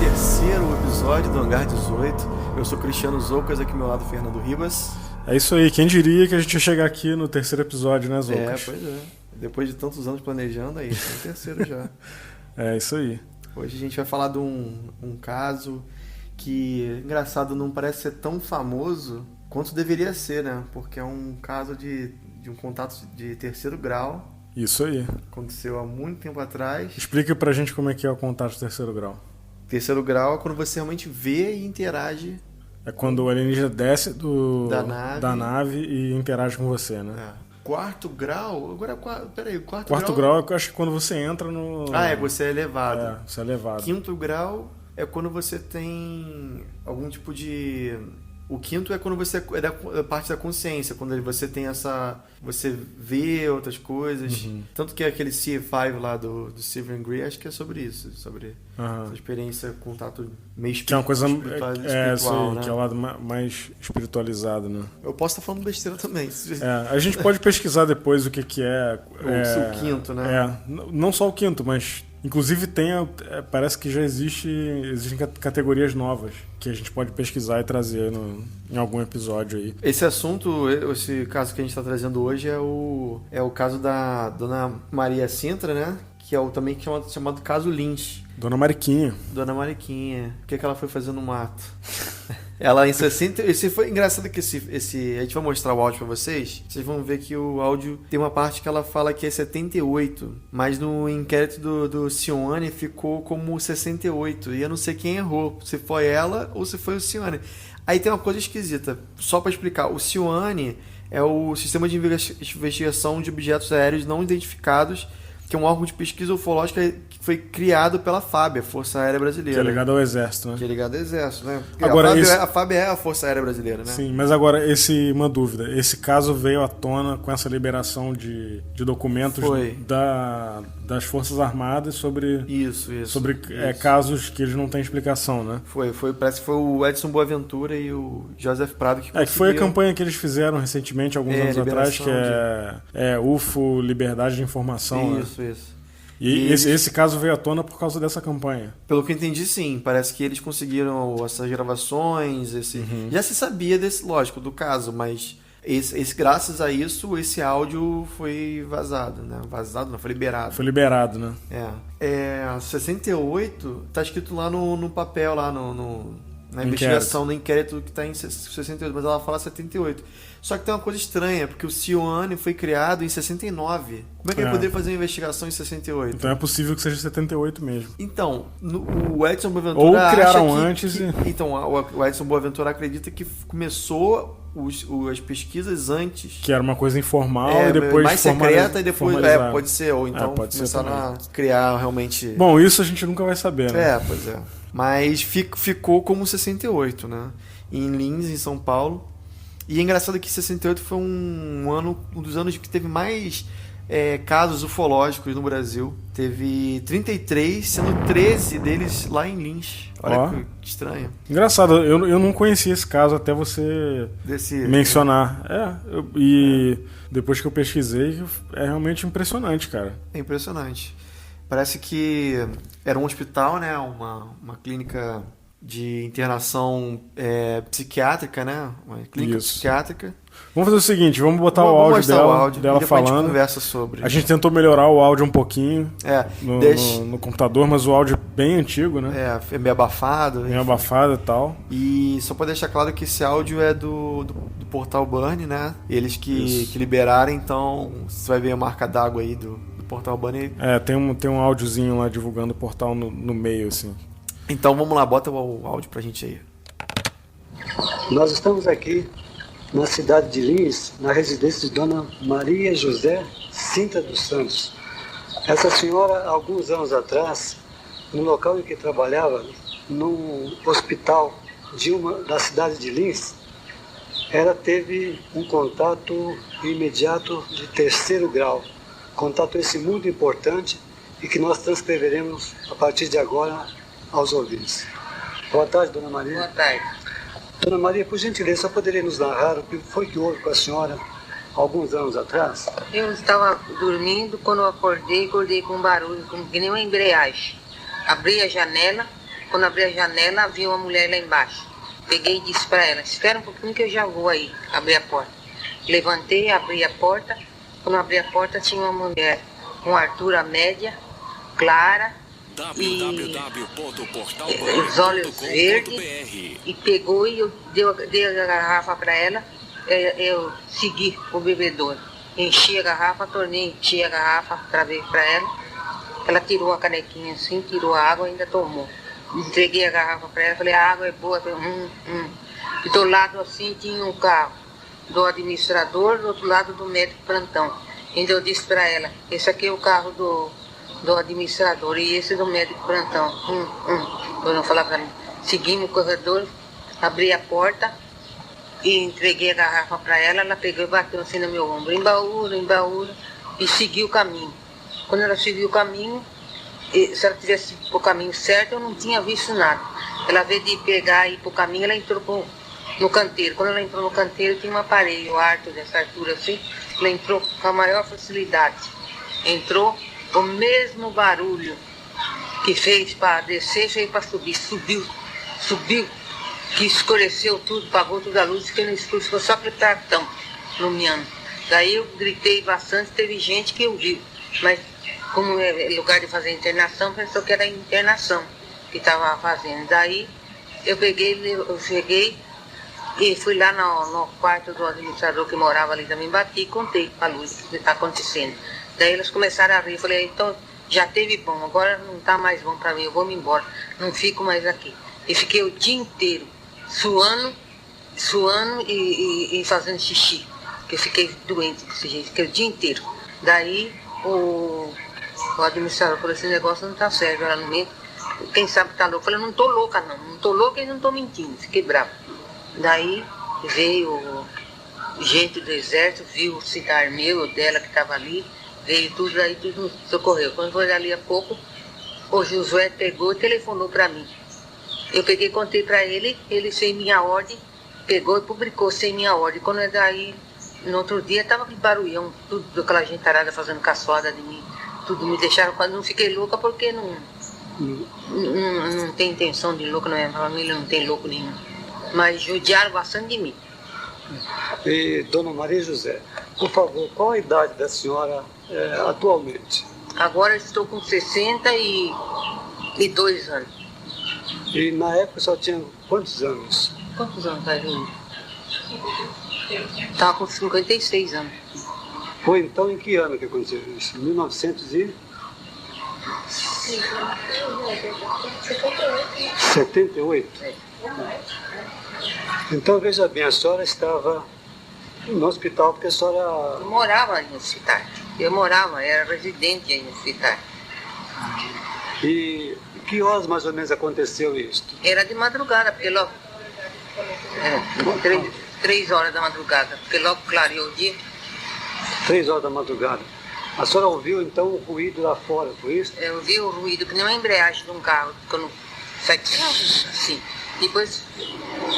terceiro episódio do Hangar 18. Eu sou Cristiano Zoucas, aqui ao meu lado Fernando Ribas. É isso aí, quem diria que a gente ia chegar aqui no terceiro episódio, né, Zoucas? Pois é. Depois de tantos anos planejando, aí esse é o terceiro já. É isso aí. Hoje a gente vai falar de um caso que, engraçado, não parece ser tão famoso quanto deveria ser, né? Porque é um caso de um contato de terceiro grau. Isso aí. Aconteceu há muito tempo atrás. Explica pra gente como é que é o contato de terceiro grau. Terceiro grau é quando você realmente vê e interage. É quando o alienígena desce da nave e interage com você, né? Quarto grau? Agora, peraí, quarto grau eu acho que quando você entra no... você é elevado. Você é elevado. Quinto grau é quando você tem algum tipo de... O quinto é quando você é da parte da consciência, quando você tem essa... Você vê outras coisas. Uhum. Tanto que aquele C5 lá do Stephen Greer, acho que é sobre isso. Sobre essa experiência, contato meio espiritual. Que é uma coisa espiritual, né? Que é o lado mais espiritualizado, né? Eu posso estar falando besteira também. A gente pode pesquisar depois o que é... O quinto, né? Não só o quinto, mas... Inclusive parece que já existem categorias novas que a gente pode pesquisar e trazer em algum episódio aí. Esse assunto, esse caso que a gente está trazendo hoje é o caso da Dona Maria Sintra, né? Que é também chamado caso Lynch. Dona Mariquinha. Dona Mariquinha. O que ela foi fazer no mato? Ela em 60... Esse foi engraçado que esse... A gente vai mostrar o áudio pra vocês. Vocês vão ver que o áudio tem uma parte que ela fala que é 78. Mas no inquérito do Cione ficou como 68. E eu não sei quem errou. Se foi ela ou se foi o Cione. Aí tem uma coisa esquisita. Só pra explicar. O Cione é o Sistema de Investigação de Objetos Aéreos Não Identificados, que é um órgão de pesquisa ufológica que foi criado pela FAB, a Força Aérea Brasileira. Que é ligado ao Exército, né? Que é ligado ao Exército, né? Agora, a FAB é a Força Aérea Brasileira, né? Sim, mas agora, uma dúvida. Esse caso veio à tona com essa liberação de documentos das Forças Armadas sobre casos que eles não têm explicação, né? Parece que foi o Edson Boaventura e o Joseph Prado que conseguiram. Que foi a campanha que eles fizeram recentemente, alguns anos atrás, que é UFO, Liberdade de Informação. Isso. E esse caso veio à tona por causa dessa campanha. Pelo que eu entendi, sim. Parece que eles conseguiram essas gravações. Já se sabia do caso, mas graças a isso, esse áudio foi vazado, né? Vazado não, foi liberado. Foi liberado, né? 68, tá escrito lá no papel, lá na investigação, no inquérito que está em 68, mas ela fala 78. Só que tem uma coisa estranha, porque o Cione foi criado em 69. Como é que ele poderia fazer uma investigação em 68? Então é possível que seja 78 mesmo. Então, o Edson Boaventura ou criaram antes. Então, o Edson Boaventura acredita que começou as pesquisas antes. Que era uma coisa informal e depois mais secreta e depois... pode ser. Ou então começaram a criar realmente... Bom, isso a gente nunca vai saber, né? Pois é. Mas ficou como 68, né? Em Lins, em São Paulo. E é engraçado que 68 foi um dos anos que teve mais casos ufológicos no Brasil. Teve 33, sendo 13 deles lá em Lins. Olha que estranho. Engraçado, eu não conhecia esse caso até você mencionar. Depois que eu pesquisei, é realmente impressionante, cara. É impressionante. Parece que era um hospital, né? Uma clínica de internação psiquiátrica, né? Uma clínica psiquiátrica. Vamos fazer o seguinte, vamos botar o áudio dela falando. A gente conversa sobre. A gente tentou melhorar o áudio um pouquinho no computador, mas o áudio é bem antigo, né? É meio abafado. Meio abafado e tal. E só para deixar claro que esse áudio é do Portal Burn, né? Eles que liberaram, então você vai ver a marca d'água aí do Portal Burn. Tem um áudiozinho lá divulgando o portal no meio, assim. Então vamos lá, bota o áudio pra gente aí. Nós estamos aqui na cidade de Lins, na residência de Dona Maria José Sintra dos Santos. Essa senhora, alguns anos atrás, no local em que trabalhava, no hospital da cidade de Lins, ela teve um contato imediato de terceiro grau. Contato esse muito importante e que nós transcreveremos a partir de agora aos ouvintes. Boa tarde, Dona Maria. Boa tarde. Dona Maria, por gentileza, só poderia nos narrar o que foi que houve com a senhora alguns anos atrás? Eu estava dormindo, quando eu acordei com um barulho, que nem uma embreagem. Abri a janela Quando abri a janela, vi uma mulher lá embaixo. Peguei e disse para ela, espera um pouquinho que eu já vou aí, abrir a porta. Levantei, abri a porta. Quando abri a porta, tinha uma mulher com altura média, clara, e os olhos verdes, e pegou e eu dei a garrafa para ela. Eu segui o bebedouro. Enchi a garrafa, tornei, enchi a garrafa outra vez para ela. Ela tirou a canequinha assim, tirou a água e ainda tomou. Entreguei a garrafa para ela, falei, a água é boa. E do lado assim tinha um carro do administrador, do outro lado do médico plantão. Ainda eu disse para ela, esse aqui é o carro do administrador e esse do médico plantão. Eu não falava para mim. Seguimos o corredor, abri a porta e entreguei a garrafa para ela. Ela pegou e bateu assim no meu ombro, embaúra, e seguiu o caminho. Quando ela seguiu o caminho, se ela tivesse ido para o caminho certo, eu não tinha visto nada. Ela veio de pegar e ir para o caminho, ela entrou no canteiro. Quando ela entrou no canteiro, tinha um aparelho alto dessa altura assim. Ela entrou com a maior facilidade. Entrou, o mesmo barulho que fez para descer, fez para subir. Subiu, que escureceu tudo, apagou toda a luz, fiquei no escuro, ficou só aquele cartão iluminando. Daí eu gritei bastante, teve gente que ouviu. Mas como é lugar de fazer internação, pensou que era internação que estava fazendo. Daí eu cheguei e fui lá no quarto do administrador que morava ali também, bati e contei para a Luz o que está acontecendo. Daí eles começaram a rir, eu falei, então já teve bom, agora não está mais bom para mim, eu vou me embora, não fico mais aqui. E fiquei o dia inteiro suando e fazendo xixi, que eu fiquei doente desse jeito, fiquei o dia inteiro. Daí o administrador falou, esse negócio não está certo, ela não mente, quem sabe está louco. Eu falei, não estou louca não estou louca e não estou mentindo, fiquei bravo. Daí veio gente do exército, viu o citar meu, dela que estava ali, veio tudo, aí tudo socorreu. Quando foi ali a pouco, o Josué pegou e telefonou para mim. Eu peguei e contei para ele, ele sem minha ordem, pegou e publicou sem minha ordem. Quando é daí, no outro dia, estava com barulhão, tudo aquela gentarada fazendo caçoada de mim, tudo me deixaram, quase não fiquei louca porque não tem intenção de louco, na minha família não tem louco nenhum. Mas judiaram bastante de mim. E, dona Maria José, por favor, qual a idade da senhora atualmente? Agora estou com 62 anos. E na época só tinha quantos anos? Quantos anos está junto? Estava com 56 anos. Foi então em que ano que aconteceu isso? 1978? É. Então, veja bem, a senhora estava no hospital porque a senhora... Eu morava no hospital. Era residente aí no hospital. E que horas mais ou menos aconteceu isso? Era de madrugada, porque logo... 3 horas da madrugada, porque logo clareou o dia. 3 horas da madrugada. A senhora ouviu então o ruído lá fora, foi isso? Eu ouvi o ruído, que nem uma embreagem de um carro, quando sai assim. Depois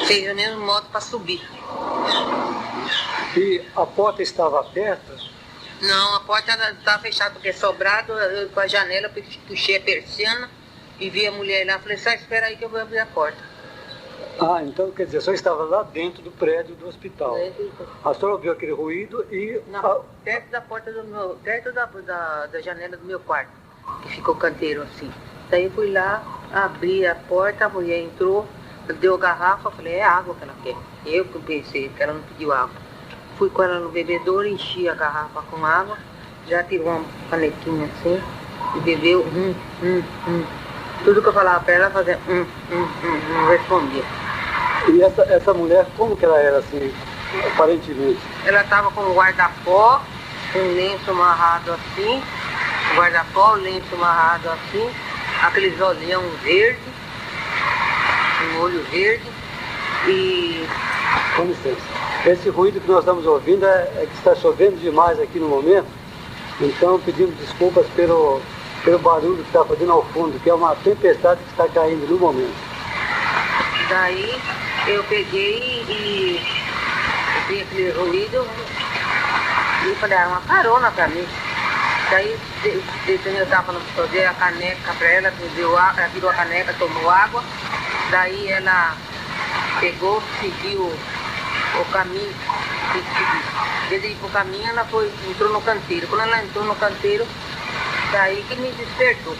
fez o mesmo modo para subir. E a porta estava aberta? Não, a porta estava fechada, porque é sobrado, eu com a janela puxei a persiana e vi a mulher lá, falei, sai, espera aí que eu vou abrir a porta. Ah, então quer dizer, a senhora estava lá dentro do prédio do hospital. A senhora ouviu aquele ruído e... Perto da porta do meu, perto da janela do meu quarto, que ficou canteiro assim. Daí eu fui lá, abri a porta, a mulher entrou, deu a garrafa, falei, é água que ela quer. Eu que pensei que ela não pediu água. Fui com ela no bebedouro, enchi a garrafa com água, já tirou uma canequinha assim, e bebeu, Tudo que eu falava para ela, fazia, não respondia. E essa mulher, como que ela era assim, aparentemente? Ela estava com um guarda-pó, um lenço amarrado assim, lenço amarrado assim, aqueles olhão verde, um olho verde e... Com licença. Esse ruído que nós estamos ouvindo é que está chovendo demais aqui no momento, então pedimos desculpas pelo barulho que está fazendo ao fundo, que é uma tempestade que está caindo no momento. Daí eu peguei e vi aquele ruído e falei, uma carona para mim. Daí eu tava falando pra dei a caneca pra ela, ela virou a caneca, tomou água. Daí ela pegou, seguiu o caminho. Desde ir pro caminho, ela entrou no canteiro. Quando ela entrou no canteiro, daí que me despertou.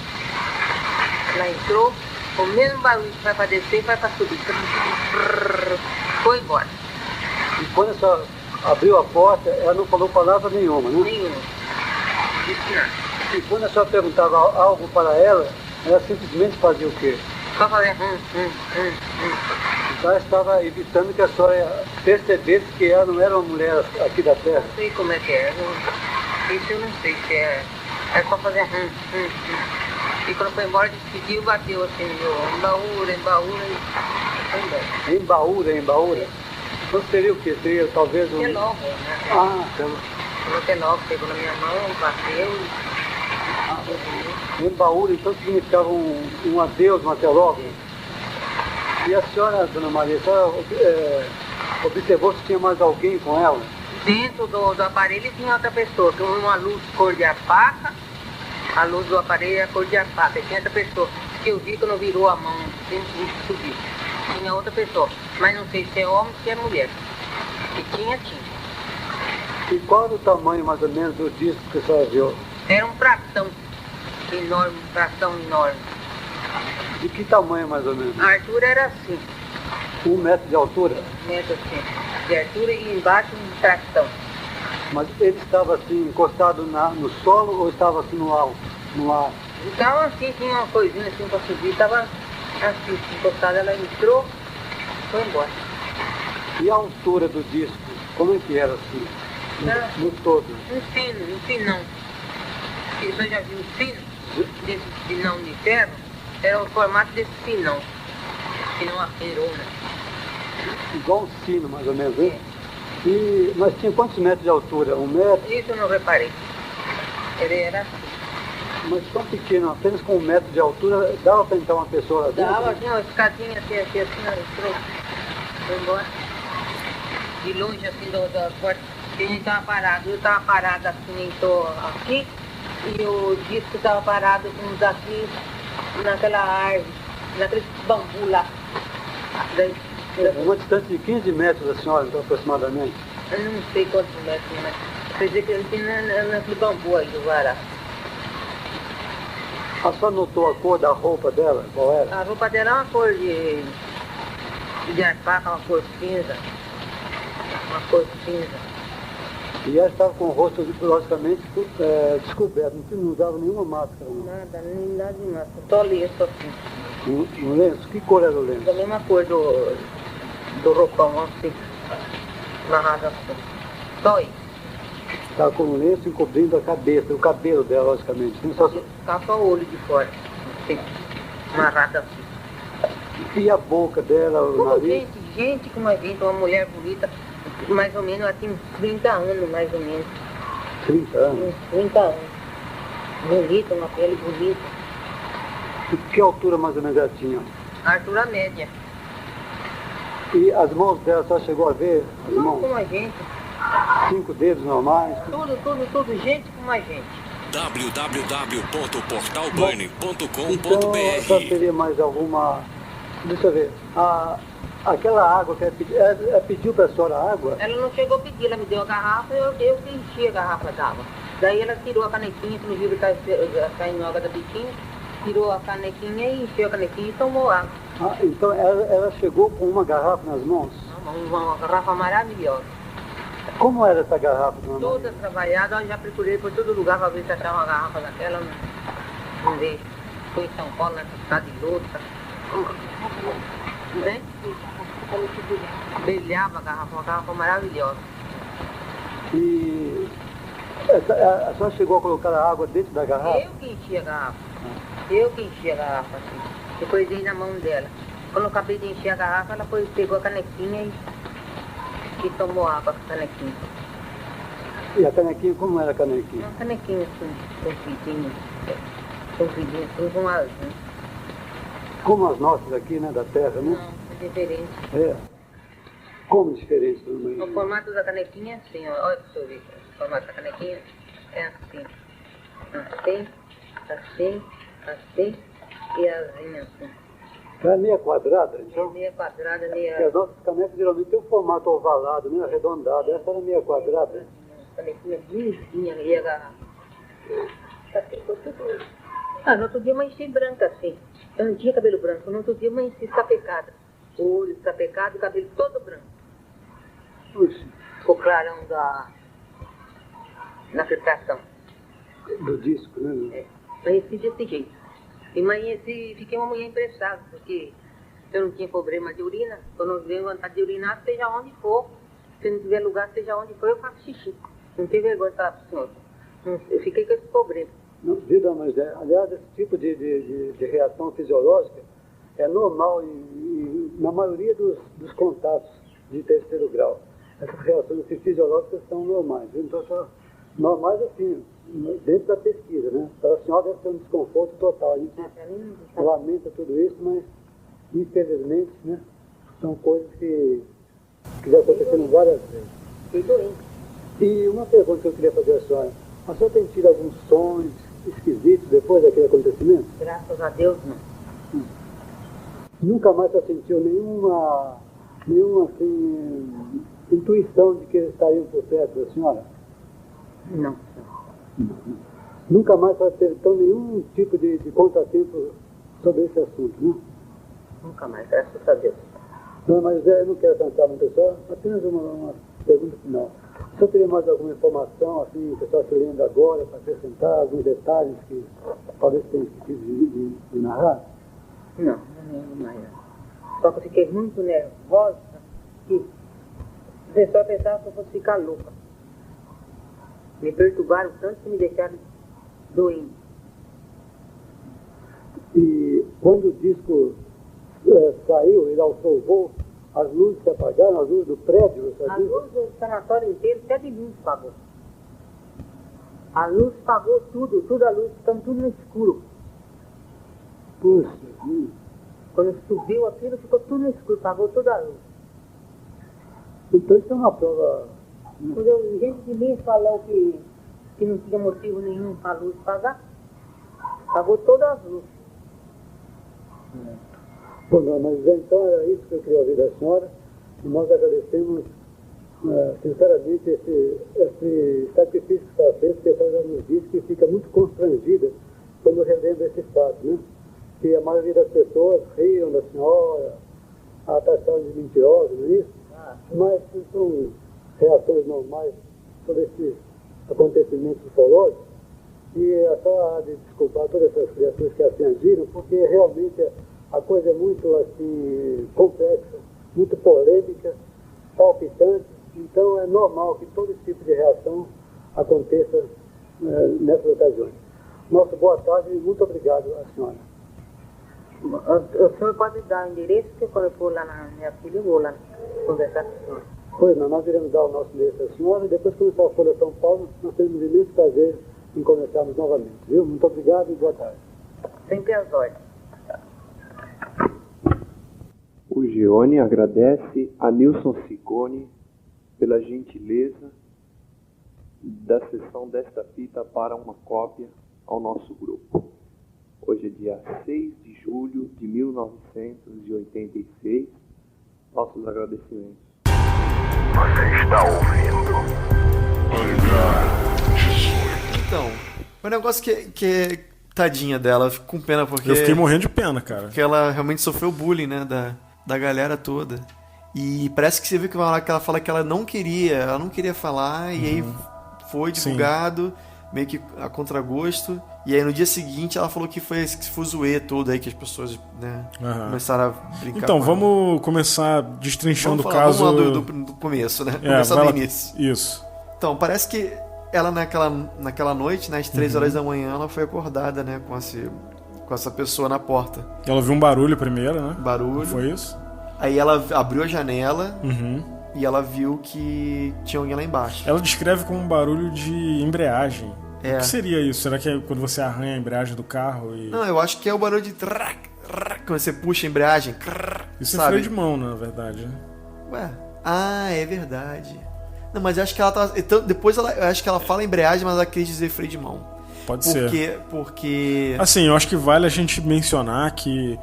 Ela entrou, o mesmo barulho que vai pra descer, vai pra subir. Foi embora. E quando a senhora abriu a porta, ela não falou palavra nenhuma, né? Nenhuma. Disse nada. E quando a senhora perguntava algo para ela simplesmente fazia o quê? Só fazer Então ela estava evitando que a senhora percebesse que ela não era uma mulher aqui da terra. Não sei como é que é. Isso eu não sei se é. É só fazer E quando foi embora, despediu, bateu assim, embaúra e foi embora. Embaúra. Então seria o quê? Seria talvez um... Relógio, né? Ah, então... O relógio pegou na minha mão, bateu e... Embaúra, então significava um adeus, um até logo. E a senhora, dona Maria, a senhora observou se tinha mais alguém com ela? Dentro do aparelho tinha outra pessoa, com uma luz cor de alpaca. A luz do aparelho era cor de alpaca. E tinha outra pessoa, que eu vi quando virou a mão, subiu. Tinha outra pessoa, mas não sei se é homem ou se é mulher. E tinha. E qual era o tamanho, mais ou menos, do disco que a senhora viu? Era um pratão enorme, De que tamanho, mais ou menos? A altura era assim. 1 metro de altura? 1 metro assim, de altura e embaixo um pratão. Mas ele estava assim, encostado no solo ou estava assim no alto, no ar? Então assim, tinha uma coisinha assim para subir, estava assim, encostado, ela entrou, foi embora. E a altura do disco, como é que era assim? No todo? Um finão. Você já viu o fino? Desse finão de ferro? Era o formato desse finão. Finão aferona. Igual um sino, mais ou menos, hein? Mas tinha quantos metros de altura? 1 metro? Isso eu não reparei. Ele era assim. Mas tão pequeno, apenas com 1 metro de altura, dava para entrar uma pessoa lá dentro? Dava, tinha uma escadinha assim, entrou. Foi embora. De longe, assim, da porta, a gente estava parado. Eu estava parado assim, estou aqui, e o disco estava parado com uns aqui, naquela árvore, naquele bambu lá. Daí, uma distância de 15 metros da senhora, então, aproximadamente? Eu não sei quantos metros, mas quer dizer que ele tinha naquele bambu aí do vará. A senhora notou a cor da roupa dela? Qual era? A roupa dela é uma cor de alpaca, uma cor cinza. E ela estava com o rosto, logicamente, descoberto, não usava nenhuma máscara. Não. Nada de máscara, só lenço assim. Um lenço? Que cor era o lenço? Da mesma cor do roupão, assim, amarrado assim. Só isso. Estava com um lenço encobrindo a cabeça, o cabelo dela, logicamente. Ficava só o olho de fora, assim, amarrado assim. E a boca dela, o nariz? Gente como a gente, uma mulher bonita, mais ou menos, ela tinha uns 30 anos, mais ou menos. 30 anos? Uns 30 anos. Bonita, uma pele bonita. E que altura mais ou menos ela tinha? A altura média. E as mãos dela, só chegou a ver? As Não mãos? como a gente. 5 dedos normais? Tudo gente como a gente. Então, só teria mais alguma... Deixa eu ver. Aquela água que ela pediu para a senhora água? Ela não chegou a pedir, ela me deu a garrafa e eu que enchi a garrafa d'água. Daí ela tirou a canequinha, que no livro está em água da biquinha, tirou a canequinha e encheu a canequinha e tomou água. Então ela chegou com uma garrafa nas mãos? Uma garrafa maravilhosa. Como era essa garrafa? Toda trabalhada, eu já procurei por todo lugar para ver se achava uma garrafa daquela, não vejo. Foi em São Paulo, na cidade de Luta. Né? Brilhava a garrafa, uma garrafa maravilhosa. E a senhora chegou a colocar a água dentro da garrafa? Eu que enchi a garrafa. Assim. Depois dei na mão dela. Quando eu acabei de encher a garrafa, ela pegou a canequinha e tomou água com a canequinha. E a canequinha, como era a canequinha? Uma canequinha assim, compridinha, assim, com asinho. Como as nossas aqui, né, da terra, né? Não, é diferente. É. Como diferente? O formato da canequinha é assim, ó. Olha pra você ver. O formato da canequinha é assim. Assim, e assim, assim. É meia quadrada, então? Meia quadrada, Porque as nossas canecas geralmente tem um formato ovalado, né? Arredondado. Essa era meia quadrada. Canequinha bonitinha, e a garrafa. No outro dia amanheci branca, assim. Eu não tinha cabelo branco. No outro dia amanheci sapecada. O olho sapecado e o cabelo todo branco. Puxa. Ficou clarão na filtração. Do disco, né? Amanheci desse jeito. E amanheci, fiquei uma mulher emprestada, porque eu não tinha problema de urina. Quando eu venho vontade de urinar, seja onde for. Se não tiver lugar, seja onde for, eu faço xixi. Não tem vergonha de falar pro senhor. Eu fiquei com esse problema. Não, viu, dona José? Aliás, esse tipo de reação fisiológica é normal na maioria dos contatos de terceiro grau. Essas reações fisiológicas são normais. Então, são normais assim, dentro da pesquisa, né? Para a senhora deve ser um desconforto total. A gente lamenta tudo isso, mas infelizmente, né? São coisas que já aconteceram várias vezes. Fiquei doente. E uma pergunta que eu queria fazer à senhora. A senhora tem tido alguns sonhos esquisitos depois daquele acontecimento? Graças a Deus, não. Nunca mais você sentiu nenhuma assim, intuição de que eles estariam por perto da senhora? Não. Nunca mais você teve então nenhum tipo de contratempo sobre esse assunto, né? Nunca mais, graças a Deus. Não, mas eu não quero cansar muito só, apenas uma pergunta final. O senhor teria mais alguma informação, assim, que a senhora se lembra agora, para acrescentar alguns detalhes que talvez tenha esquecido de narrar? Não lembro mais. Só que eu fiquei muito nervosa, que o pessoal pensava que eu fosse ficar louca. Me perturbaram tanto que me deixaram doente. E quando o disco saiu, ele alçou o voo, as luzes se apagaram, as luzes do prédio, a luz do sanatório inteiro, até de luz pagou. A luz pagou tudo a luz, ficamos tudo no escuro. Puxa. Quando subiu aquilo, ficou tudo no escuro, pagou toda a luz. Então isso é uma prova. Quando gente de mim falou que não tinha motivo nenhum para a luz pagar, pagou todas as luzes. Bom, mas então era isso que eu queria ouvir da senhora, e nós agradecemos sinceramente esse sacrifício que a senhora fez, porque a senhora já nos disse que fica muito constrangida quando relembra esse fato, né? Que a maioria das pessoas riam da senhora, a taxaram de mentirosa, não é isso? Mas são reações normais sobre esses acontecimentos ufológicos, e a senhora há de desculpar todas essas criaturas que assim agiram, porque realmente a coisa é muito assim complexa, muito polêmica, palpitante, então é normal que todo tipo de reação aconteça nessas ocasiões. Nossa boa tarde e muito obrigado à senhora. O senhor pode dar o endereço, que quando eu for lá na minha filha, eu vou lá conversar com o senhor. Pois não, nós iremos dar o nosso endereço à senhora, e depois que começar a Folha São Paulo, nós teremos imenso prazer em conversarmos novamente, viu? Muito obrigado e boa tarde. Sempre às ordens. O Gione agradece a Nilson Ciccone pela gentileza da cessão desta fita para uma cópia ao nosso grupo. Hoje é dia 6 de julho de 1986. Nossos agradecimentos. Você está ouvindo? Então, o negócio que tadinha dela, eu fico com pena porque... Eu fiquei morrendo de pena, cara. Porque ela realmente sofreu bullying, né, da galera toda. E parece que você viu que ela fala que ela não queria falar, e aí foi divulgado, meio que a contragosto. E aí no dia seguinte ela falou que foi esse fuzuê todo aí que as pessoas, né, começaram a brincar. Então, vamos começar destrinchando o caso. Vamos lá do começo, né? Começar do início. Isso. Então, parece que ela naquela noite, né, às 3 horas da manhã, ela foi acordada, né, com essa pessoa na porta. Ela ouviu um barulho primeiro, né? Barulho. Foi isso? Aí ela abriu a janela e ela viu que tinha alguém lá embaixo. Ela descreve como um barulho de embreagem. É. O que seria isso? Será que é quando você arranha a embreagem do carro? Não, eu acho que é o barulho de... Quando você puxa a embreagem. Isso é freio de mão, na verdade. Ué, é verdade. Não, mas eu acho que ela tá... Então, depois eu acho que ela fala embreagem, mas ela quis dizer freio de mão. Pode ser. Porque... Assim, eu acho que vale a gente mencionar que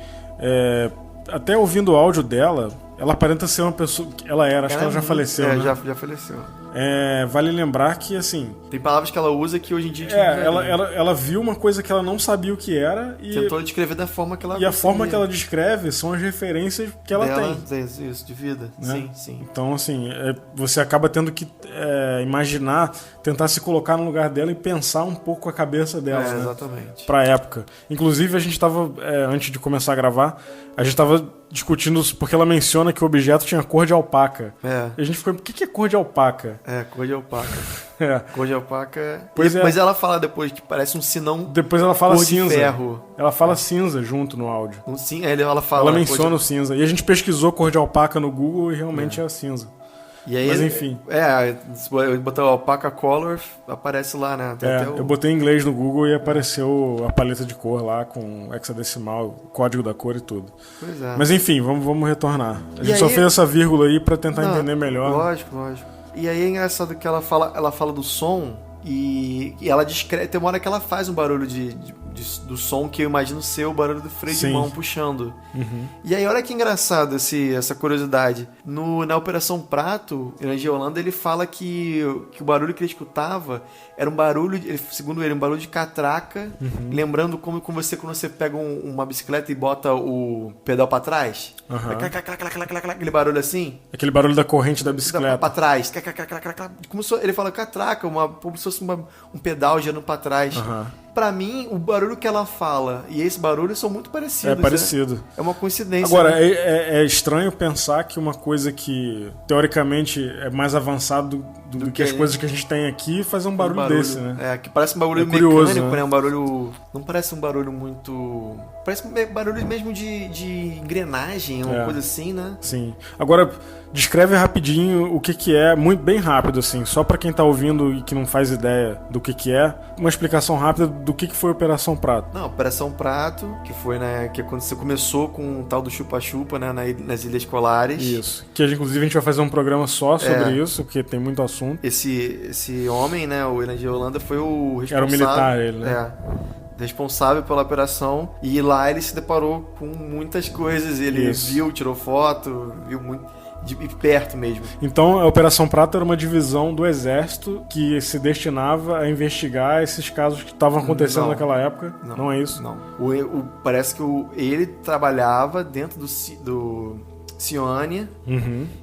até ouvindo o áudio dela, ela aparenta ser uma pessoa... Ela era, acho que ela já faleceu, né? Já faleceu. Vale lembrar que, assim... Tem palavras que ela usa que hoje em dia... Ela viu uma coisa que ela não sabia o que era e... Tentou descrever da forma que ela... E a forma que ela descreve são as referências que ela tem. Isso, de vida. Né? Sim. Então, assim, você acaba tendo que imaginar, tentar se colocar no lugar dela e pensar um pouco a cabeça dela, né? Exatamente. Pra época. Inclusive, a gente tava, antes de começar a gravar, a gente tava discutindo, porque ela menciona que o objeto tinha cor de alpaca. E a gente ficou, o que é cor de alpaca? Cor de alpaca. Cor de alpaca. Mas ela fala depois que parece um sinão. Depois ela fala cor cinza. De ferro. Ela fala cinza junto no áudio. Sim, ela fala. Ela menciona o cinza. E a gente pesquisou cor de alpaca no Google e realmente é cinza. E aí, mas enfim. Se botar o alpaca color, aparece lá, né? Eu botei em inglês no Google e apareceu a paleta de cor lá com hexadecimal, o código da cor e tudo. Pois é. Mas enfim, vamos retornar. A gente só fez essa vírgula aí pra tentar entender melhor. Lógico. E aí é engraçado que ela fala do som e ela descreve. Tem uma hora que ela faz um barulho do som que eu imagino ser o barulho do freio de mão puxando. E aí olha que engraçado essa curiosidade. Na Operação Prato, Energia Holanda, ele fala que o barulho que ele escutava era um barulho, segundo ele, um barulho de catraca, lembrando como quando você pega uma bicicleta e bota o pedal pra trás. Aquele barulho assim. Aquele barulho da corrente da bicicleta. Pra trás. Ele fala catraca, como se fosse um pedal girando pra trás. Pra mim, o barulho que ela fala e esse barulho são muito parecidos. É parecido. É uma coincidência. Agora, né? É estranho pensar que uma coisa que, teoricamente, é mais avançado do que as coisas que a gente tem aqui, fazer um barulho desse, né? Que parece um barulho curioso, mecânico, né? Um barulho... Não parece um barulho muito... Parece um barulho mesmo de engrenagem, uma coisa assim, né? Sim. Agora, descreve rapidinho o que é, muito bem rápido, assim, só pra quem tá ouvindo e que não faz ideia do que é, uma explicação rápida do que foi a Operação Prato. Não, Operação Prato, que foi, né, que quando você começou com o tal do chupa-chupa, né, nas Ilhas Colares. Isso. Que inclusive a gente vai fazer um programa só sobre isso, porque tem muito assunto. Esse homem, né, o Energia Holanda, foi o responsável... Era o militar, ele, né? Responsável pela operação, e lá ele se deparou com muitas coisas. Ele viu, tirou foto, viu muito de perto mesmo. Então a Operação Prato era uma divisão do Exército que se destinava a investigar esses casos que estavam acontecendo naquela época. Não é isso? Não. Parece que ele trabalhava dentro do Cione.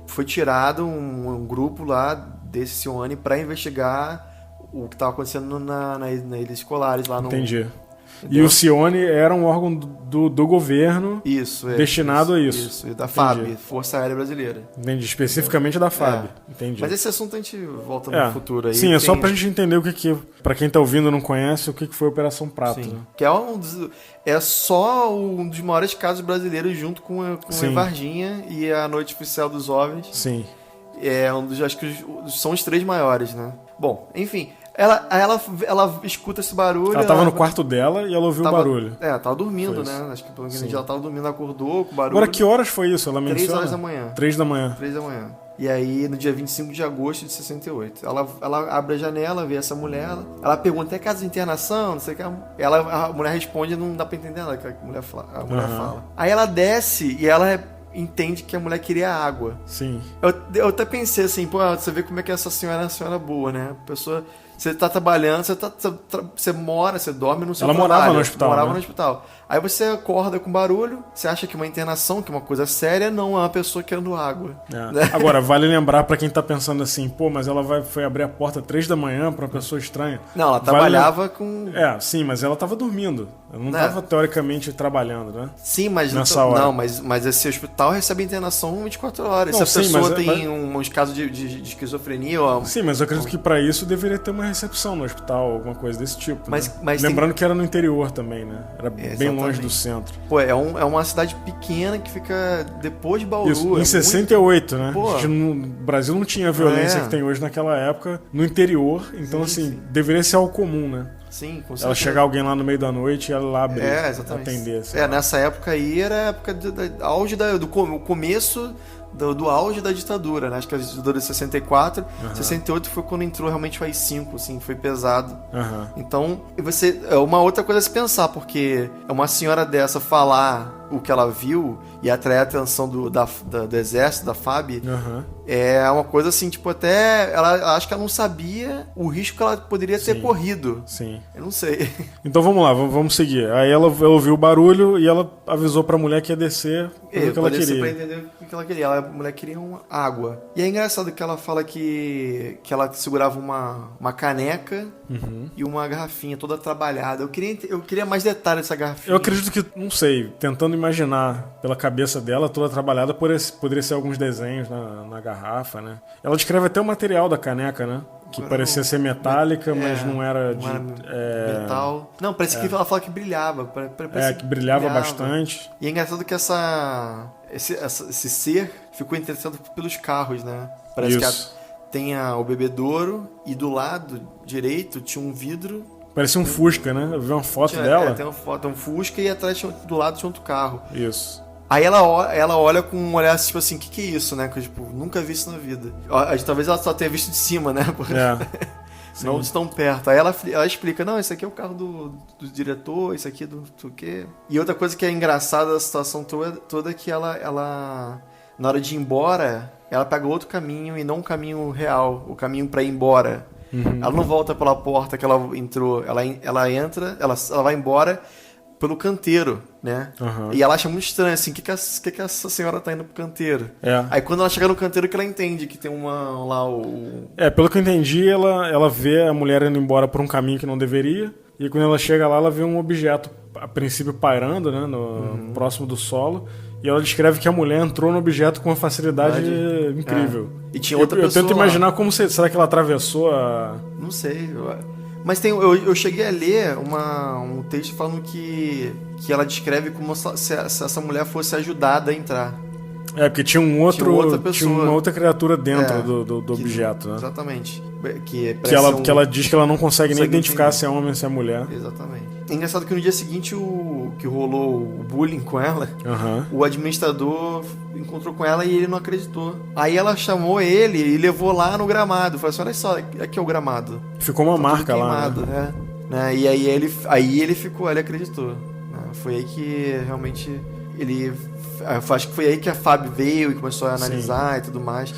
Foi tirado um grupo lá desse Cione para investigar o que estava acontecendo na Ilhas Colares lá no... Entendi. Entendeu? E o Cione era um órgão do governo destinado a isso. Isso, da FAB, Força Aérea Brasileira. Entendi, especificamente da FAB. Entendi. Mas esse assunto a gente volta no futuro aí. Sim, é só pra gente entender o que pra quem tá ouvindo e não conhece, o que foi a Operação Prato. Né? Que é só um dos maiores casos brasileiros junto com a Varginha e a Noite Oficial dos OVNIs. Sim. Acho que são os 3 maiores, né? Bom, enfim... Ela escuta esse barulho. Ela tava no quarto dela e ela ouviu o barulho. Tava dormindo, né? Acho que pelo menos ela tava dormindo, acordou com o barulho. Agora, que horas foi isso? Ela menciona? 3 horas da manhã. 3 da manhã. 3 da manhã. E aí, no dia 25 de agosto de 68. Ela abre a janela, vê essa mulher. Ela pergunta, é casa de internação? Não sei o que. A mulher responde, não dá pra entender nada que a mulher fala. Aí ela desce e ela entende que a mulher queria água. Sim. Eu até pensei assim, você vê como é que essa senhora é uma senhora boa, né? A pessoa... Você tá trabalhando, você dorme no seu trabalho. Ela morava no hospital. Morava no hospital. Aí você acorda com barulho, você acha que uma internação, que é uma coisa séria, não é uma pessoa querendo água. Né? Agora, vale lembrar pra quem tá pensando assim, mas ela foi abrir a porta 3 da manhã pra uma pessoa estranha. Não, ela trabalhava com... sim, mas ela tava dormindo. Ela não tava teoricamente trabalhando, né? Sim, mas nessa hora. Não, mas esse hospital recebe internação 24 horas. Se a pessoa tem uns casos de esquizofrenia... Sim, mas eu acredito que pra isso deveria ter uma recepção no hospital, alguma coisa desse tipo. Mas lembrando que era no interior também, né? Era bem longe do centro. É uma cidade pequena que fica depois de Bauru. Isso, em 68, né? No Brasil não tinha a violência que tem hoje naquela época no interior, então deveria ser algo comum, né? Sim, com certeza. Ela chegar alguém lá no meio da noite e ela lá abrir, exatamente. atender. Nessa época aí era a época auge do começo do auge da ditadura, né? Acho que a ditadura de 64, 68 foi quando entrou realmente o AI-5, assim, foi pesado. Então, é uma outra coisa a se pensar, porque uma senhora dessa falar o que ela viu e atrair a atenção do exército, da FAB, é uma coisa assim, tipo, até ela acho que ela não sabia o risco que ela poderia ter corrido. Sim. Eu não sei. Então vamos lá, vamos seguir. Aí ela ouviu o barulho e ela avisou pra mulher que ia descer o que ela queria. Pra entender o que ela queria. A mulher queria uma água. E é engraçado que ela fala que ela segurava uma caneca e uma garrafinha toda trabalhada. Eu queria mais detalhes dessa garrafinha. Eu acredito que, não sei, tentando imaginar pela cabeça dela, toda trabalhada, poderia ser alguns desenhos na garrafa, né? Ela descreve até o material da caneca, né? Que parecia ser metálica, mas não era de metal. Não, parecia que ela fala que brilhava. Que brilhava bastante. E é engraçado que esse ser ficou interessado pelos carros, né? Parece que tem o bebedouro e do lado direito tinha um vidro. Parecia um Fusca, né? Eu vi uma foto dela. Tem uma foto, um Fusca e atrás do lado tinha outro carro. Isso. Aí ela olha com um olhar tipo assim, o que é isso, né? Que eu, tipo, nunca vi isso na vida. Talvez ela só tenha visto de cima, né? Não de tão perto. Aí ela explica, não, esse aqui é o carro do diretor, esse aqui do quê. E outra coisa que é engraçada da situação toda é que ela na hora de ir embora, ela pega outro caminho e não um caminho real, o caminho pra ir embora. Ela não volta pela porta que ela entrou, ela entra, ela vai embora pelo canteiro, né? E ela acha muito estranho, assim, que essa senhora tá indo pro canteiro? Aí quando ela chega no canteiro que ela entende que tem pelo que eu entendi, ela vê a mulher indo embora por um caminho que não deveria, e quando ela chega lá, ela vê um objeto, a princípio pairando, né, próximo do solo, e ela descreve que a mulher entrou no objeto com uma facilidade incrível. E tinha outra pessoa. Eu tento imaginar como será que ela atravessou a... Não sei, mas eu cheguei a ler um texto falando que ela descreve como se essa mulher fosse ajudada a entrar. Porque tinha uma outra criatura dentro do objeto, né? Exatamente. Que ela diz que ela não consegue nem identificar se é homem ou se é mulher. Exatamente. É engraçado que no dia seguinte que rolou o bullying com ela, o administrador encontrou com ela e ele não acreditou. Aí ela chamou ele e levou lá no gramado. Falou assim, olha só, aqui é o gramado. Ficou uma marca lá, né? E aí ele acreditou. Foi aí que realmente acho que foi aí que a FAB veio e começou a analisar e tudo mais.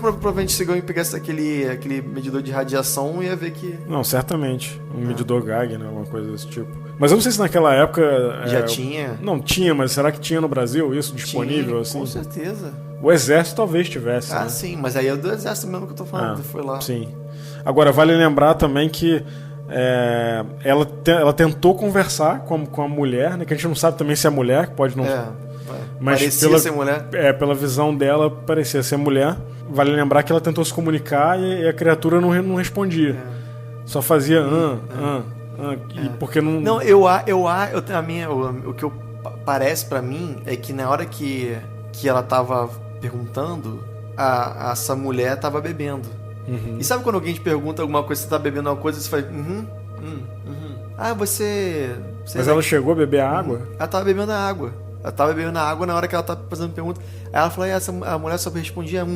Provavelmente se alguém pegasse aquele medidor de radiação, ia ver que... Não, certamente. Um medidor Gag, né? Uma coisa desse tipo. Mas eu não sei se naquela época... Já tinha? Não tinha, mas será que tinha no Brasil isso disponível? Assim? Com certeza. O exército talvez tivesse. Né? Sim, mas aí é do exército mesmo que eu tô falando, foi lá. Sim. Agora, vale lembrar também que ela tentou conversar com a mulher, né? Que a gente não sabe também se é mulher, que pode não... Mas parecia ser mulher. Pela visão dela, parecia ser mulher. Vale lembrar que ela tentou se comunicar e a criatura não respondia. Só fazia porque não... Não, o que parece pra mim é que na hora que ela tava perguntando, essa mulher tava bebendo. E sabe quando alguém te pergunta alguma coisa, você tá bebendo alguma coisa, você faz... você... Mas ela chegou a beber a água? Ela tava bebendo a água. Ela tava bebendo a água na hora que ela tava fazendo pergunta. Aí ela falou, a mulher só respondia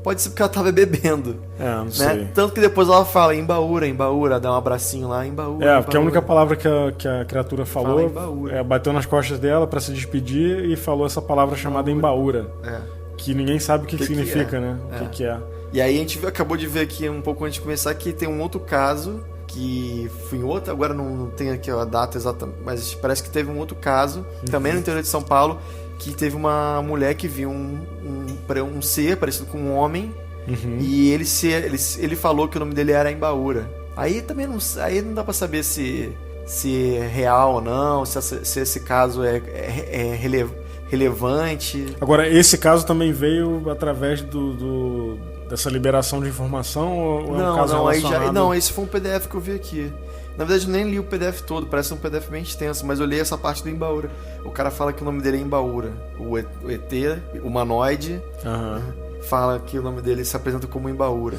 Pode ser porque ela tava bebendo. Não sei. Tanto que depois ela fala embaúra, dá um abracinho lá, embaúra. Porque a única palavra que a criatura falou bateu nas costas dela pra se despedir e falou essa palavra chamada embaúra. Que ninguém sabe o que significa, né? O que é. E aí a gente acabou de ver aqui um pouco antes de começar que tem um outro caso que foi em outro, agora não tem aqui a data exata, mas parece que teve um outro caso, também no interior de São Paulo, que teve uma mulher que viu um ser parecido com um homem, e ele falou que o nome dele era Embaúra. Aí também não dá pra saber se é real ou não, se esse caso é relevante. Agora, esse caso também veio através dessa liberação de informação ou é um caso relacionado? Não, esse foi um PDF que eu vi aqui. Na verdade, eu nem li o PDF todo, parece um PDF bem extenso, mas eu li essa parte do Embaúra. O cara fala que o nome dele é Embaúra. O ET, o humanoide, fala que o nome dele se apresenta como Embaúra.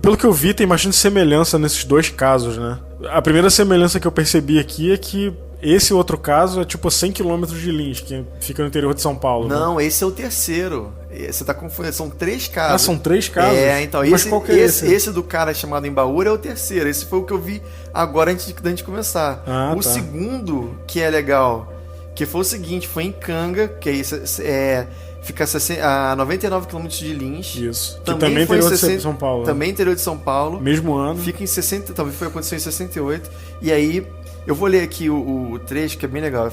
Pelo que eu vi, tem bastante semelhança nesses dois casos, né? A primeira semelhança que eu percebi aqui é que Esse outro caso é tipo 100 km de Lins, que fica no interior de São Paulo. Não, né? Esse é o terceiro. Você tá confundindo, são 3 casos. Ah, são 3 casos? Então, mas qual que é esse do cara chamado Embaúra é o terceiro. Esse foi o que eu vi agora antes da gente começar. O segundo, que é legal, que foi o seguinte, foi em Canga, que fica a 99 km de Lins. Isso. Também interior de São Paulo. Também interior de São Paulo. Mesmo ano. Fica em 60, talvez aconteceu em 68. E aí, eu vou ler aqui o trecho, que é bem legal.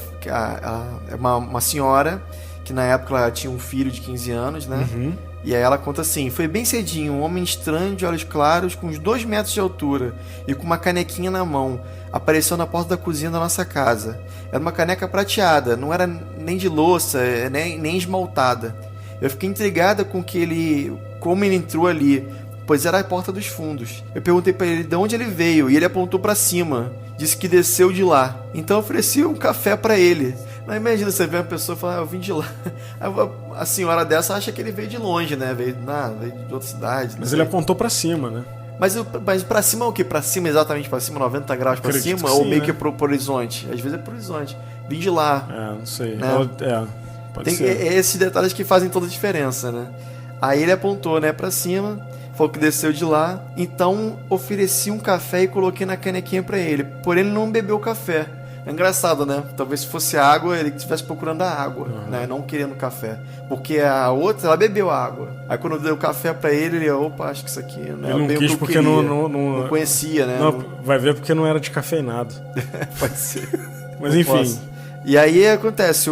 É uma senhora que na época ela tinha um filho de 15 anos, né? Uhum. E aí ela conta assim: foi bem cedinho, um homem estranho de olhos claros, com uns 2 metros de altura e com uma canequinha na mão, apareceu na porta da cozinha da nossa casa. Era uma caneca prateada, não era nem de louça, nem esmaltada. Eu fiquei intrigada com como ele entrou ali, pois era a porta dos fundos. Eu perguntei para ele de onde ele veio e ele apontou para cima. Disse que desceu de lá. Então eu ofereci um café para ele. Mas imagina, você vê uma pessoa e fala, eu vim de lá. A senhora dessa acha que ele veio de longe, né? Veio de outra cidade. Mas ele apontou para cima, né? Mas pra cima é o quê? Pra cima, exatamente pra cima, 90 graus pra cima? Ou meio que pro horizonte? Às vezes é pro horizonte. Vim de lá. Não sei. Né? Pode ser. Esses detalhes que fazem toda a diferença, né? Aí ele apontou, né, pra cima, falou que desceu de lá. Então ofereci um café e coloquei na canequinha pra ele. Porém ele não bebeu o café. É engraçado, né? Talvez se fosse água, ele estivesse procurando a água, né? Não querendo café. Porque a outra, ela bebeu a água. Aí quando eu dei o café pra ele, opa, acho que isso aqui não é ele não bem quis o que eu porque queria. Não conhecia, né? Não, vai ver porque não era descafeinado. Pode ser. Mas enfim. E aí acontece,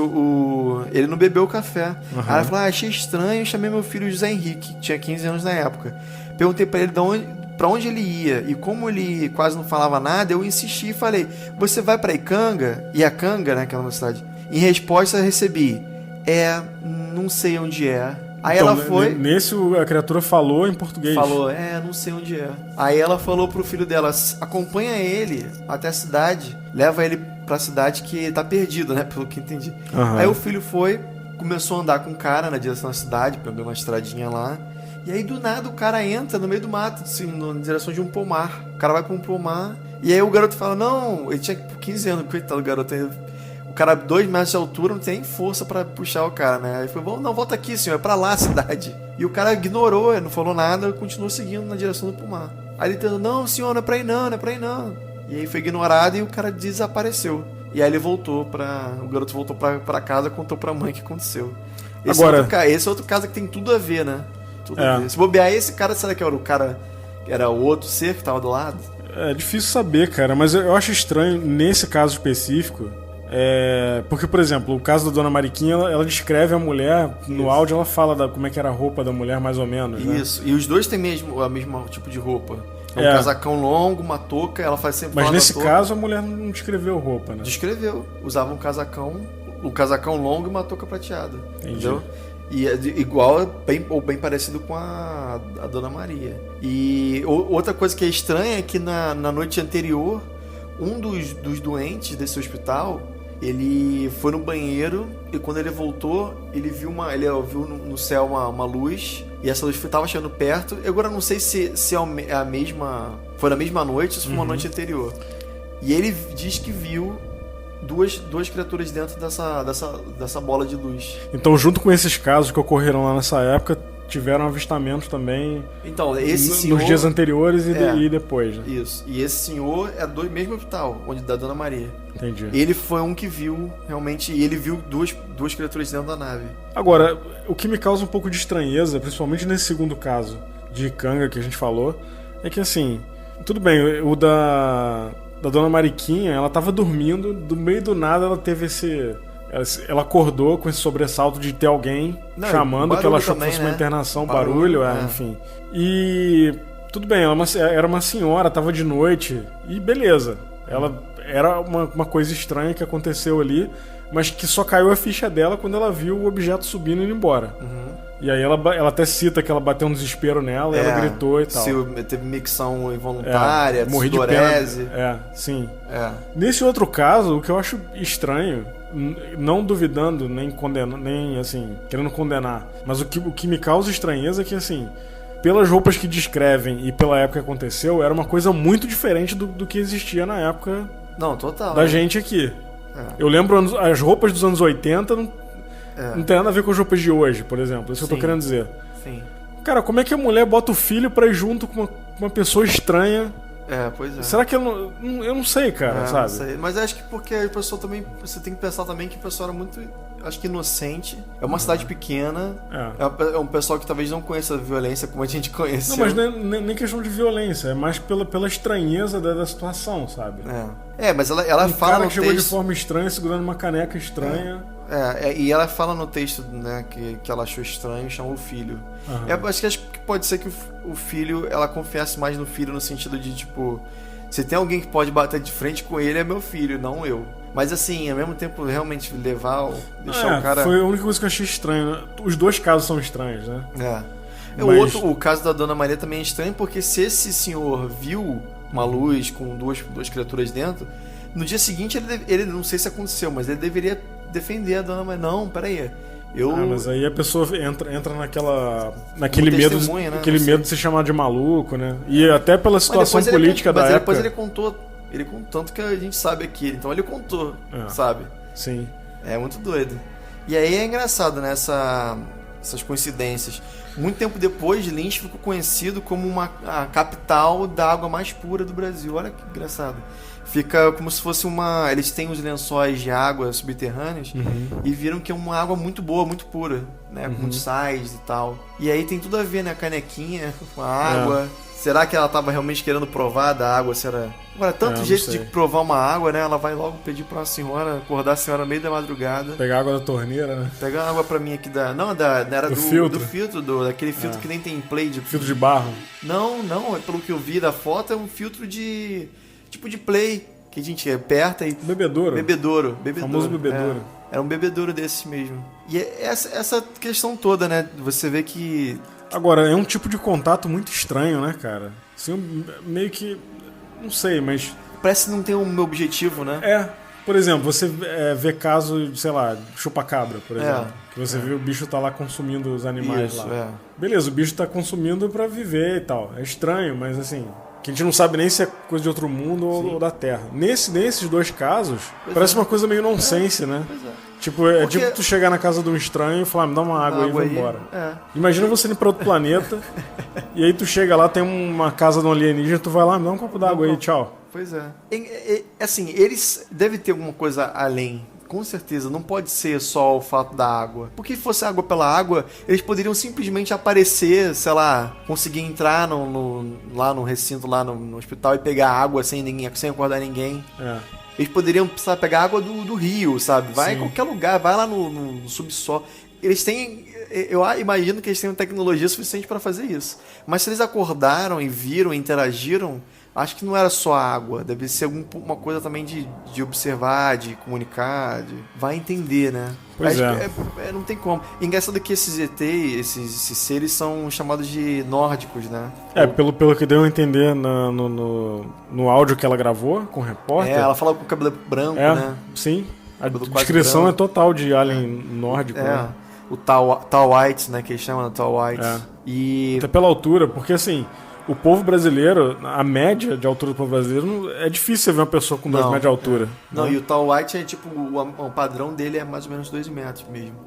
ele não bebeu o café. Aí ela falou, achei estranho, chamei meu filho José Henrique, que tinha 15 anos na época. Perguntei pra ele pra onde ele ia, e como ele quase não falava nada, eu insisti e falei, você vai pra Icanga? E a Canga, né, que é uma cidade. Em resposta eu recebi, não sei onde é. Aí então, ela foi... Nesse a criatura falou em português. Falou, não sei onde é. Aí ela falou pro filho dela, acompanha ele até a cidade, leva ele pra cidade que ele tá perdido, né, pelo que entendi. Aí o filho foi, começou a andar com o cara na direção da cidade, pegou uma estradinha lá. E aí do nada o cara entra no meio do mato, assim, na direção de um pomar. O cara vai pra um pomar. E aí o garoto fala, não, ele tinha 15 anos, coitado do garoto. O cara 2 metros de altura, não tem nem força pra puxar o cara, né? Aí ele falou, não, volta aqui, senhor, é pra lá a cidade. E o cara ignorou, não falou nada, continuou seguindo na direção do pomar. Aí ele falou, não, senhor, não é pra ir não. E aí foi ignorado e o cara desapareceu. E aí ele voltou o garoto voltou pra casa e contou pra mãe o que aconteceu. Esse é outro caso que tem tudo a ver, né? Se bobear esse cara, será que era o cara, era o outro ser que tava do lado? É difícil saber, cara, mas eu acho estranho nesse caso específico, porque, por exemplo, o caso da Dona Mariquinha, ela descreve a mulher, no áudio ela fala como é que era a roupa da mulher, mais ou menos, né? Isso, e os dois têm o mesmo tipo de roupa. Um casacão longo, uma touca, ela faz sempre... Mas nesse caso a mulher não descreveu roupa, né? Descreveu, usava um casacão longo e uma touca prateada. Entendeu? E é igual, bem parecido com a Dona Maria. E outra coisa que é estranha é que na noite anterior, um dos doentes desse hospital, ele foi no banheiro e quando ele voltou, ele viu no céu uma luz, e essa luz estava chegando perto. Eu agora não sei se é a mesma, foi na mesma noite ou se foi uma noite anterior. E ele diz que viu duas criaturas dentro dessa bola de luz. Então, junto com esses casos que ocorreram lá nessa época, tiveram avistamentos também nos dias anteriores e depois, né? Isso. E esse senhor é do mesmo hospital, da Dona Maria. Entendi. Ele foi um que viu, realmente, e ele viu duas criaturas dentro da nave. Agora, o que me causa um pouco de estranheza, principalmente nesse segundo caso de Icanga que a gente falou, é que assim, tudo bem, o da Dona Mariquinha, ela tava dormindo, do meio do nada ela teve ela acordou com esse sobressalto de ter alguém chamando, que ela achou também, que fosse uma internação, barulho, enfim. E tudo bem, ela era uma senhora, tava de noite, e beleza. Ela era uma coisa estranha que aconteceu ali, mas que só caiu a ficha dela quando ela viu o objeto subindo e indo embora. E aí ela até cita que ela bateu um desespero nela, e ela gritou e tal. Teve micção involuntária, morri de pena. Sim. Nesse outro caso, o que eu acho estranho, não duvidando, nem condenando, nem assim, querendo condenar, mas o que me causa estranheza é que, assim, pelas roupas que descrevem e pela época que aconteceu, era uma coisa muito diferente do que existia na época total, da gente aqui. Eu lembro as roupas dos anos 80 não tem nada a ver com as roupas de hoje, por exemplo. Isso que eu tô querendo dizer. Sim. Cara, como é que a mulher bota o filho pra ir junto com uma pessoa estranha? Pois é. Será que eu não sei, cara, sabe? Não sei. Mas acho que porque a pessoa também... Você tem que pensar também que a pessoa era muito... Acho que inocente. É uma cidade pequena. É um pessoal que talvez não conheça a violência como a gente conheceu. Não, mas não é nem questão de violência. É mais pela estranheza da situação, sabe? Mas ela fala cara no que chegou texto... de forma estranha, segurando uma caneca estranha. E ela fala no texto, né, que ela achou estranho e chamou o filho. Acho que pode ser que o filho, ela confiasse mais no filho no sentido de, tipo, se tem alguém que pode bater de frente com ele, é meu filho, não eu. Mas assim, ao mesmo tempo, realmente deixar o cara... Foi a única coisa que eu achei estranho, né? Os dois casos são estranhos, né? O caso da Dona Maria também é estranho, porque se esse senhor viu uma luz com duas criaturas dentro, no dia seguinte ele não sei se aconteceu, mas ele deveria defender a Dona Maria. Não, peraí. Mas aí a pessoa entra naquele medo, né? Aquele medo de ser chamado de maluco, né? E até pela situação política da época. Mas depois ele contou tanto que a gente sabe aqui, então ele contou, sabe? Sim. É muito doido. E aí é engraçado, né? Essas coincidências. Muito tempo depois, Lins ficou conhecido como a capital da água mais pura do Brasil. Olha que engraçado. Fica como se fosse eles têm os lençóis de água subterrâneos e viram que é uma água muito boa, muito pura, né? Com muitos sais e tal. E aí tem tudo a ver, né? A canequinha com a água. Será que ela tava realmente querendo provar da água? Agora, tanto jeito de provar uma água, né? Ela vai logo pedir pra uma senhora, acordar a senhora no meio da madrugada. Pegar água da torneira, né? Pegar água pra mim aqui era filtro. Do filtro, daquele filtro que nem tem play de... Filtro de barro. Não, pelo que eu vi da foto, é um filtro tipo de play, que a gente aperta e... Bebedouro. Famoso bebedouro. Era um bebedouro desses mesmo. E essa questão toda, né? Você vê que... Agora, é um tipo de contato muito estranho, né, cara? Assim, meio que... Não sei, mas... Parece não ter um objetivo, né? Por exemplo, você vê caso, sei lá, chupa-cabra, por exemplo. Que você vê o bicho tá lá consumindo os animais lá. Beleza, o bicho tá consumindo pra viver e tal. É estranho, mas assim... Que a gente não sabe nem se é coisa de outro mundo ou da Terra. Nesses dois casos, parece uma coisa meio nonsense, né? Tipo, tipo tu chegar na casa de um estranho e falar, me dá uma água aí e vai embora. Imagina você ir pra outro planeta e aí tu chega lá, tem uma casa de um alienígena, tu vai lá, me dá um copo d'água aí, tchau. Pois é. Assim, eles devem ter alguma coisa além. Com certeza, não pode ser só o fato da água. Porque se fosse água pela água, eles poderiam simplesmente aparecer, sei lá, conseguir entrar lá no recinto, lá no hospital e pegar água sem acordar ninguém. Eles poderiam precisar pegar água do rio, sabe? Vai em qualquer lugar, vai lá no subsolo. Eles têm... Eu imagino que eles tenham tecnologia suficiente para fazer isso. Mas se eles acordaram e viram, interagiram... Acho que não era só água, deve ser alguma coisa também de observar, de comunicar, vai entender, né? Pois não tem como. E engraçado que esses ET, esses seres são chamados de nórdicos, né? Pelo que deu a entender no áudio que ela gravou com o repórter. Ela fala com o cabelo branco, né? Sim, a descrição é total de alien nórdico, né? O Tall White, né? Que eles chamam de Tall White. E... Até pela altura, porque assim... O povo brasileiro, a média de altura do povo brasileiro, é difícil ver uma pessoa com 2 metros de altura. Não, e o Tall White é tipo, o padrão dele é mais ou menos 2 metros mesmo.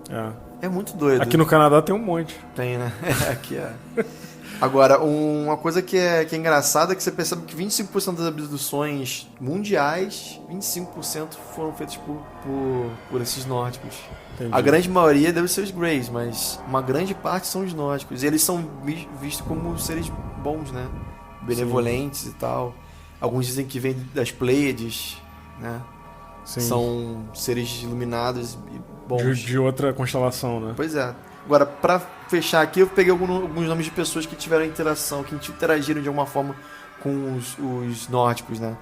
É muito doido. Aqui no Canadá tem um monte. Tem, né? Aqui é. Agora, uma coisa que é engraçada é que você percebe que 25% das abduções mundiais, 25% foram feitas por esses nórdicos. Entendi. A grande maioria deve ser os Greys, mas uma grande parte são os nórdicos. E eles são vistos como seres bons, né? Benevolentes e tal. Alguns dizem que vêm das Pleiades, né? Sim. São seres iluminados e bons. De outra constelação, né? Pois é. Agora, pra fechar aqui, eu peguei alguns nomes de pessoas que tiveram interação, que interagiram de alguma forma com os nórdicos, né?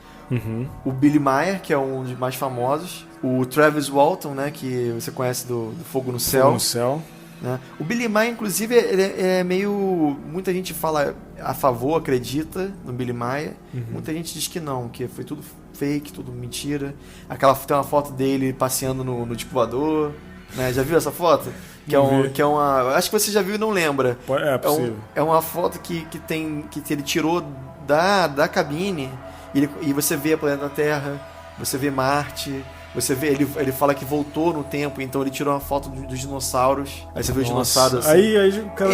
O Billy Meier, que é um dos mais famosos. O Travis Walton, né? Que você conhece do Fogo no Céu. Fogo no Céu. Né? O Billy Meier, inclusive, ele é meio... Muita gente fala a favor, acredita no Billy Meier. Muita gente diz que não, que foi tudo fake, tudo mentira. Tem uma foto dele passeando no disco voador, né? Já viu essa foto? Que é uma... Acho que você já viu e não lembra. É possível. É uma foto que ele tirou da cabine e você vê a planeta Terra, você vê Marte, Você vê, ele fala que voltou no tempo, então ele tirou uma foto dos dinossauros. Aí você vê os dinossauros assim. Aí o cara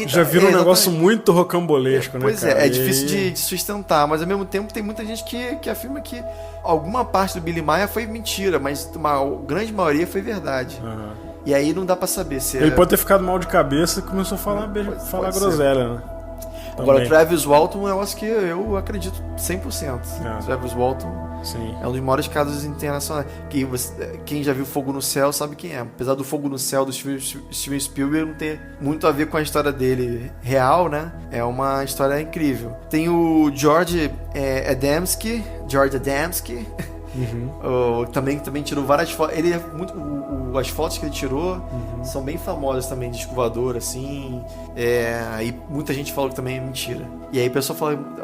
já vira um negócio muito rocambolesco, né, pois cara? Pois é difícil de sustentar, mas ao mesmo tempo tem muita gente que afirma que alguma parte do Billy Meier foi mentira, mas a grande maioria foi verdade. E aí não dá pra saber se... Ele pode ter ficado mal de cabeça e começou a falar groselha, né? Agora, Travis Walton é um negócio que eu acredito 100%. Travis Walton é um dos maiores casos internacionais. Quem já viu Fogo no Céu sabe quem é. Apesar do Fogo no Céu do Steven Spielberg não ter muito a ver com a história dele real, né? É uma história incrível. Tem o George Adamski. Também tirou várias fotos. Ele é muito. As fotos que ele tirou são bem famosas também, de voador, assim. Aí muita gente falou que também é mentira. E aí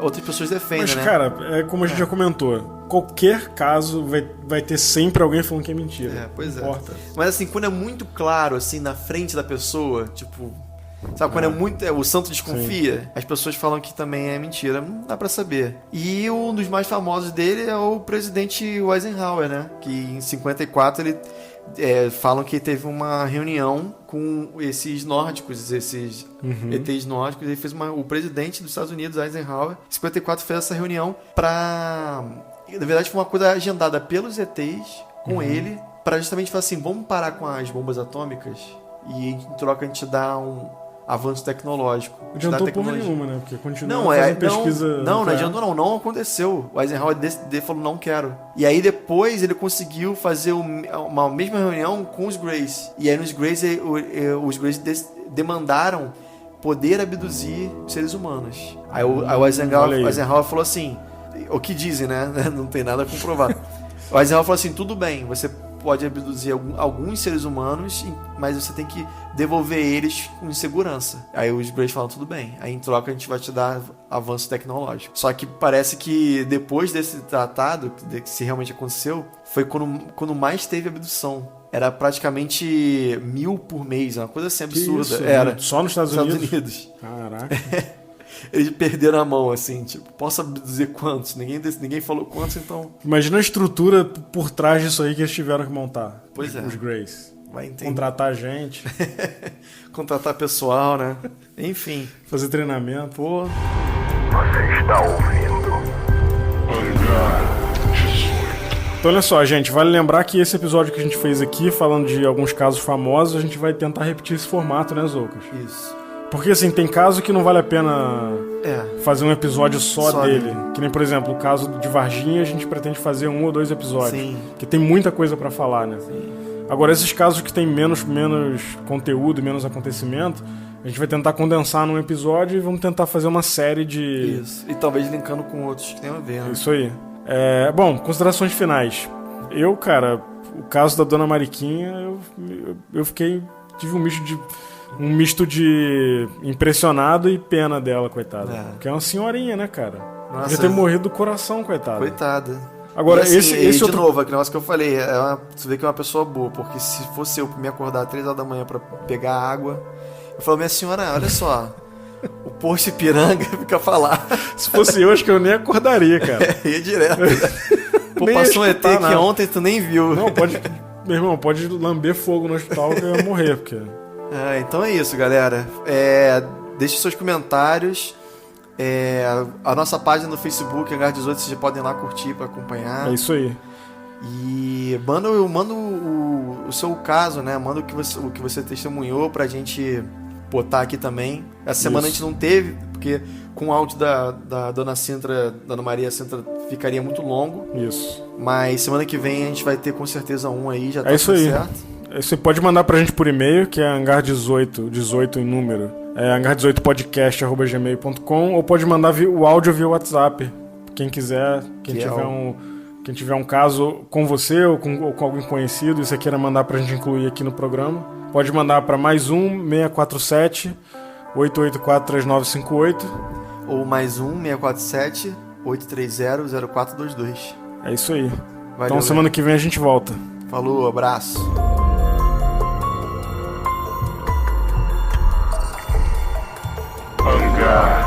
outras pessoas defendem, mas, né? Mas, cara, como a gente já comentou, qualquer caso vai ter sempre alguém falando que é mentira. Pois não importa. Mas assim, quando é muito claro, assim, na frente da pessoa, tipo. Sabe, quando é muito. O santo desconfia, as pessoas falam que também é mentira. Não dá pra saber. E um dos mais famosos dele é o presidente Eisenhower, né? Que em 54 ele. Falam que teve uma reunião com esses nórdicos, esses ETs nórdicos. Ele fez o presidente dos Estados Unidos, Eisenhower, em 54 fez essa reunião pra... Na verdade foi uma coisa agendada pelos ETs com ele, pra justamente falar assim, vamos parar com as bombas atômicas e em troca a gente dá um avanço tecnológico. Não adiantou porra nenhuma, né? Porque continua fazendo pesquisa... Não adiantou não aconteceu. O Eisenhower falou, não quero. E aí depois ele conseguiu fazer uma mesma reunião com os Greys. E aí nos Greys, os Greys demandaram poder abduzir seres humanos. Aí o Eisenhower falou assim, o que dizem, né? Não tem nada comprovado. O Eisenhower falou assim, tudo bem, você pode abduzir alguns seres humanos, mas você tem que devolver eles com segurança. Aí os Greys falam, tudo bem, aí em troca a gente vai te dar avanço tecnológico. Só que parece que depois desse tratado, que se realmente aconteceu, foi quando mais teve abdução. Era praticamente 1.000 por mês, uma coisa assim absurda. Isso, era só nos Estados Unidos? Caraca. Eles perderam a mão, assim, tipo, posso abduzir quantos? Ninguém falou quantos, então... Imagina a estrutura por trás disso aí que eles tiveram que montar. Pois os Greys. Vai entender. Contratar gente. Contratar pessoal, né? Enfim. Fazer treinamento. Pô. Você está ouvindo Então olha só, gente, vale lembrar que esse episódio que a gente fez aqui, falando de alguns casos famosos, a gente vai tentar repetir esse formato, né, Zoucas? Isso. Porque, assim, tem caso que não vale a pena fazer um episódio só dele. Que nem, por exemplo, o caso de Varginha, a gente pretende fazer 1 ou 2 episódios. Sim. Que tem muita coisa pra falar, né? Sim. Agora, esses casos que tem menos conteúdo, menos acontecimento, a gente vai tentar condensar num episódio e vamos tentar fazer uma série de... Isso. E talvez linkando com outros que tem a ver, né? Isso aí. Bom, considerações finais. Eu, o caso da Dona Mariquinha, eu tive um misto de impressionado e pena dela, coitada. Porque é uma senhorinha, né, cara? Nossa, devia ter morrido do coração, coitada. Coitada. Agora, assim, esse de novo, aquele negócio que eu falei, você vê que é uma pessoa boa, porque se fosse eu me acordar às 3 horas da manhã pra pegar água, eu falo, minha senhora, olha só, o posto Ipiranga fica falar. Se fosse eu, acho que eu nem acordaria, cara. Ia direto. Pô, passou um ET que ontem tu nem viu. Não, meu irmão, pode lamber fogo no hospital que eu ia morrer, porque... então é isso, galera. Deixe seus comentários. A nossa página no Facebook, Hangar 18, vocês podem ir lá curtir para acompanhar. É isso aí. E manda o seu caso, né? Manda o que você testemunhou pra gente botar aqui também. Essa semana a gente não teve, porque com o áudio da Dona Sintra, Dona Maria Sintra, ficaria muito longo. Isso. Mas semana que vem a gente vai ter com certeza um aí, já tá isso tudo aí. certo. Você pode mandar pra gente por e-mail, que é hangar18 em número, hangar18podcast@gmail.com, ou pode mandar o áudio via WhatsApp. Quem quiser, quem tiver um caso com você ou com alguém conhecido, isso aqui era mandar pra gente incluir aqui no programa, pode mandar pra mais 647 884 3958 ou mais 647 830 0422. É isso aí. Valeu, então semana que vem a gente volta. Falou, abraço. Hangar